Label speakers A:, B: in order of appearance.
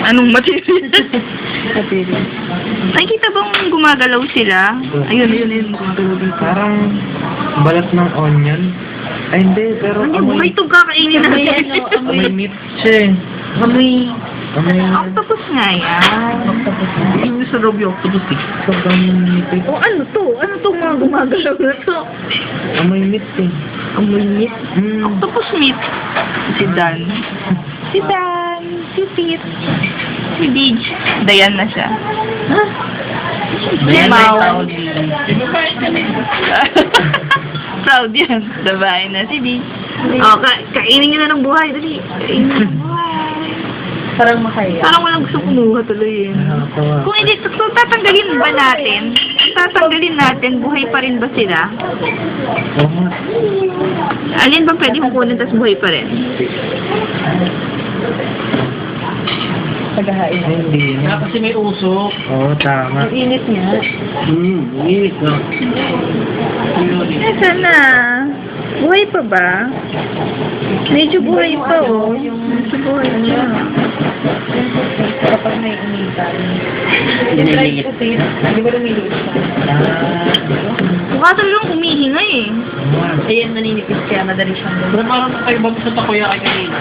A: Anong material?
B: Material.
A: Nakikita bang gumagalaw sila? Ayun, gumagalaw dito.
C: Parang balat ng onion. Ay, hindi, pero
A: Ano, buhay itong kakainin natin.
C: amoy meat siya eh.
A: Amoy.
C: Amoy
A: Octopus nga yan. Yung sa loob yung octopus eh.
C: sobrang meat eh.
A: O ano to? Ano tong mga gumagalaw na to?
C: Amoy meat eh.
A: Amoy meat. Octopus meat. Si Dan. Si Pete. Si Beach. Dayan na siya.
C: Dayan na
A: Mau.
C: yung tawag
A: Proud yan. Dabahin na si Beach. Oh, kainin nyo na ng buhay. Dali. Kainin nyo ng buhay.
B: Parang makaya.
A: Parang walang gusto kumuha tuloy yun. Kung hindi, kung tatanggalin ba natin, buhay pa rin ba sila?
C: Oo nga.
A: Alin ba pwede kukunin tas buhay pa rin?
B: Paghahain.
C: Ay, hindi na.
D: Kasi may usok.
C: Oo, tama.
B: Ang init niya.
C: Init no?
A: Nasaan na? Buhay pa ba? Medyo buhay pa, oh. Medyo buhay pa.
B: Kapag may initan. Try kasi, hindi ba lumiliit siya?
A: Mukha talagang humihinga eh.
B: Ayan, naninipis kaya madali siyang
D: Pero parang kakaiba mo sa takoyaki kanina.